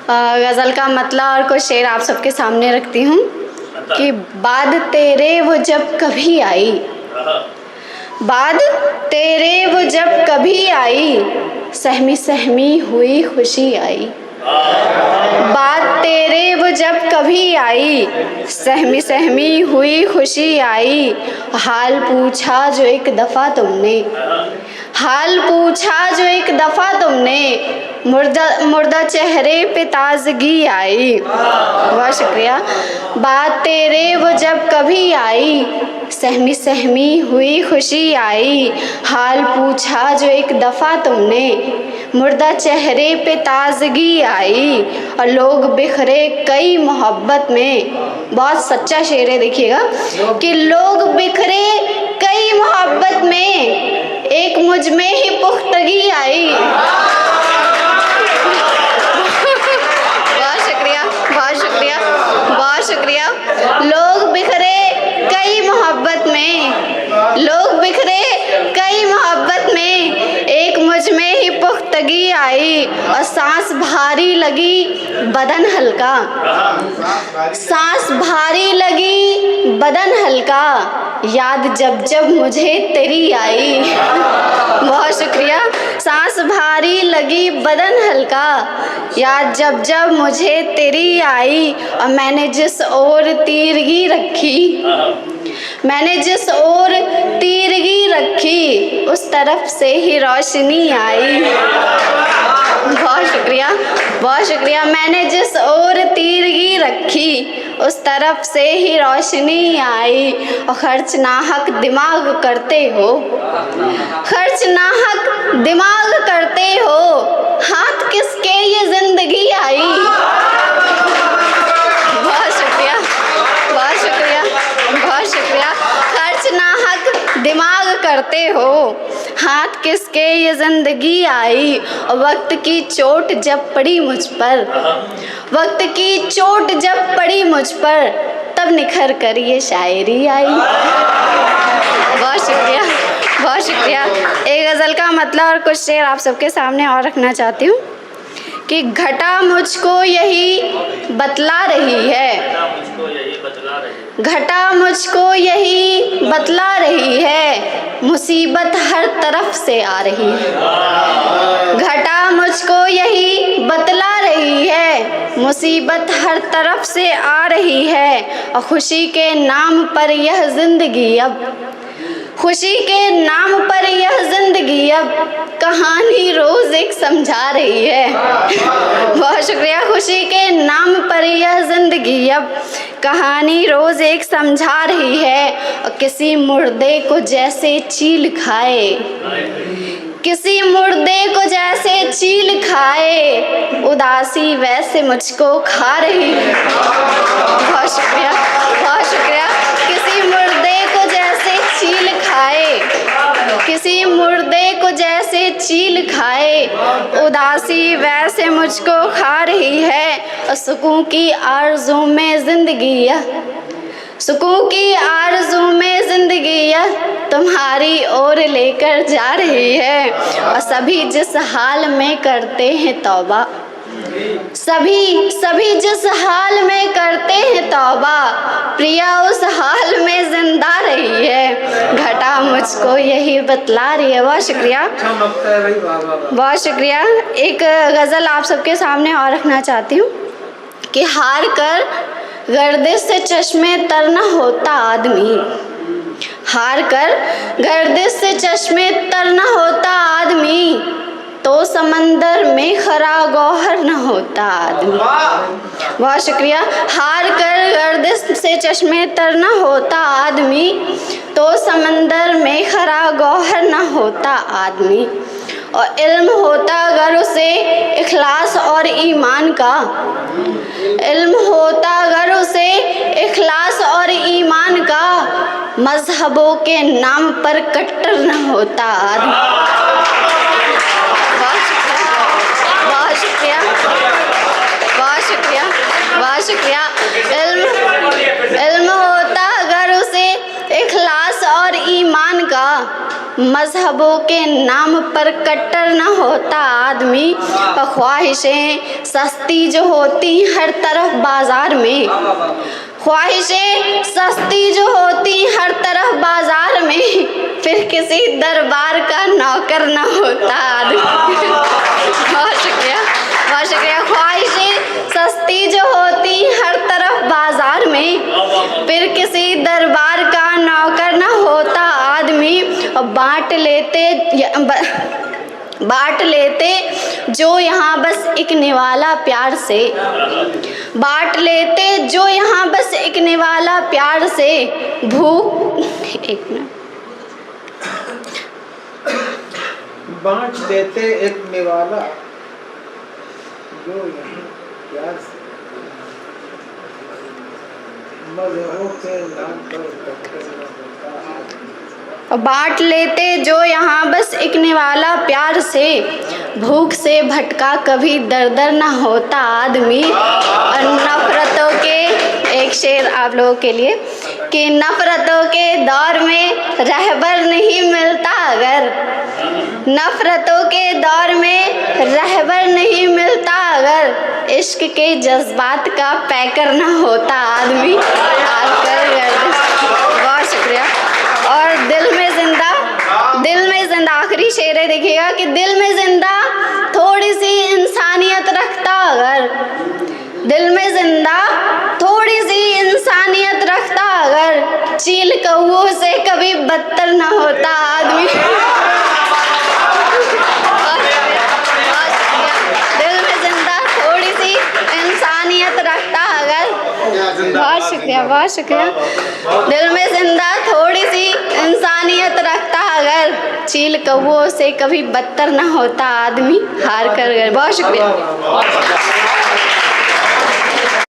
गज़ल का मतला और कुछ शेर आप सबके सामने रखती हूँ कि बाद तेरे वो जब कभी आई, बाद तेरे वो जब कभी आई, सहमी सहमी हुई खुशी आई। बात तेरे वो जब कभी आई, सहमी सहमी हुई खुशी आई। हाल पूछा जो एक दफ़ा तुमने, हाल पूछा जो एक दफ़ा तुमने, मुर्दा मुर्दा चेहरे पे ताज़गी आई। बहुत शुक्रिया। बात तेरे वो जब कभी आई, सहमी सहमी हुई खुशी आई। हाल पूछा जो एक दफ़ा तुमने, मुर्दा चेहरे पे ताज़गी आई। और लोग बिखरे कई मोहब्बत में, बहुत सच्चा शेर है देखिएगा, कि लोग बिखरे कई मोहब्बत में, एक मुझ में ही पुख्तगी आई। बहुत शुक्रिया, बहुत शुक्रिया, बहुत शुक्रिया। लोग बिखरे कई मोहब्बत में, लोग बिखरे कई मोहब्बत में, एक मुझ में ही पुख्तगी आई। और सांस भारी लगी बदन हल्का, सांस भारी लगी बदन हल्का, याद जब जब मुझे तेरी आई। बहुत शुक्रिया। सांस भारी लगी बदन हल्का, याद जब जब मुझे तेरी आई। और मैंने जिस ओर तीरगी रखी, मैंने जिस ओर तीरगी रखी, उस तरफ से ही रोशनी आई। बहुत शुक्रिया, बहुत शुक्रिया। मैंने जिस ओर तीरगी रखी, उस तरफ से ही रोशनी आई। और खर्च नाहक दिमाग करते हो, खर्च नाहक दिमाग करते हो, हाथ किसके ये जिंदगी आई। बहुत शुक्रिया, बहुत शुक्रिया, बहुत शुक्रिया। खर्च नाहक दिमाग करते हो, हाथ किसके ये जिंदगी आई। और वक्त की चोट जब पड़ी मुझ पर, वक्त की चोट जब पड़ी मुझ पर, तब निखर कर ये शायरी आई। बहुत शुक्रिया, बहुत शुक्रिया। एक गज़ल का मतलब और कुछ शेर आप सबके सामने और रखना चाहती हूँ कि घटा मुझको यही बतला रही है, घटा मुझको यही बतला रही है, मुसीबत हर तरफ से आ रही है। घटा मुझको यही बतला रही है, मुसीबत हर तरफ से आ रही है। और खुशी के नाम पर यह जिंदगी अब, खुशी के नाम पर यह जिंदगी अब कहानी रोज एक समझा रही है। बहुत शुक्रिया। खुशी के नाम पर यह जिंदगी अब कहानी रोज एक समझा रही है। और किसी मुर्दे को जैसे चील खाए, किसी मुर्दे को जैसे चील खाए, उदासी वैसे मुझको खा रही है। बहुत शुक्रिया, बहुत शुक्रिया। किसी मुर्दे को जैसे चील खाए, किसी मुर्दे को जैसे चील खाए, उदासी वैसे मुझको खा रही है। और सुकून की आरज़ू में जिंदगी, सुकून की आरज़ू में जिंदगी तुम्हारी ओर लेकर जा रही है। और सभी जिस हाल में करते हैं तौबा, सभी सभी जिस हाल में करते हैं तौबा, प्रिया उस हाल में जिंदा रही है। घटा मुझको यही बतला रही है। बहुत शुक्रिया, बहुत शुक्रिया। एक गज़ल आप सबके सामने और रखना चाहती हूँ कि हार कर गर्दिश से चश्मे तर न होता आदमी, हार कर गर्दिश से चश्मे तर न होता आदमी, तो समंदर में खरा गौहर न होता आदमी। बहुत शुक्रिया। हार कर गर्दिश से चश्मे तर न होता आदमी, तो समंदर में खरा गौहर न होता आदमी। और इल्म होता अगर उसे इखलास और ईमान का, इल्म होता अगर उसे इखलास और ईमान का, मजहबों के नाम पर कट्टर न होता आदमी। बहुत शुक्रिया, बहुत शुक्रिया, बहुत शुक्रिया। इल्म होता अगर उसे इखलास और ईमान का मजहबों के नाम पर कट्टर न होता आदमी। ख्वाहिशें सस्ती जो होती हर तरफ बाजार में, ख्वाहिशें सस्ती जो होती हर तरफ बाजार में, फिर किसी दरबार का नौकर न होता आदमी। बहुत शुक्रिया, बहुत शुक्रिया। ख्वाहिशें सस्ती जो होती हर तरफ बाजार में, फिर किसी दरबार का नौकर न होता आदमी। और बांट लेते जो यहाँ बस एक निवाला प्यार से, बांट लेते जो यहाँ बस एक निवाला प्यार से। भूख, एक मिनट, बांट देते एक निवाला जो यहाँ प्यार से, मजहबों के नाम पर कट्टर न होता। बांट लेते जो यहाँ बस एक निवाला प्यार से, भूख से भटका कभी दर दर न होता आदमी। और नफरतों के, एक शेर आप लोगों के लिए, कि नफरतों के दौर में रहबर नहीं मिलता अगर, नफरतों के दौर में रहबर नहीं मिलता अगर, इश्क के जज्बात का पैकर न होता आदमी। बहुत शुक्रिया। और दिल में जिंदा आखिरी शेर है, देखिएगा कि दिल में जिंदा थोड़ी सी इंसानियत रखता अगर, दिल में जिंदा थोड़ी सी इंसानियत रखता अगर, चील कौओं से कभी बदतर न होता आदमी। दिल में जिंदा थोड़ी सी इंसानियत रखता अगर, बहुत शुक्रिया, बहुत शुक्रिया। दिल में जिंदा थोड़ी सी इंसानियत रखता अगर, चील कौओं से कभी बदतर न होता आदमी हार कर गए। बहुत शुक्रिया।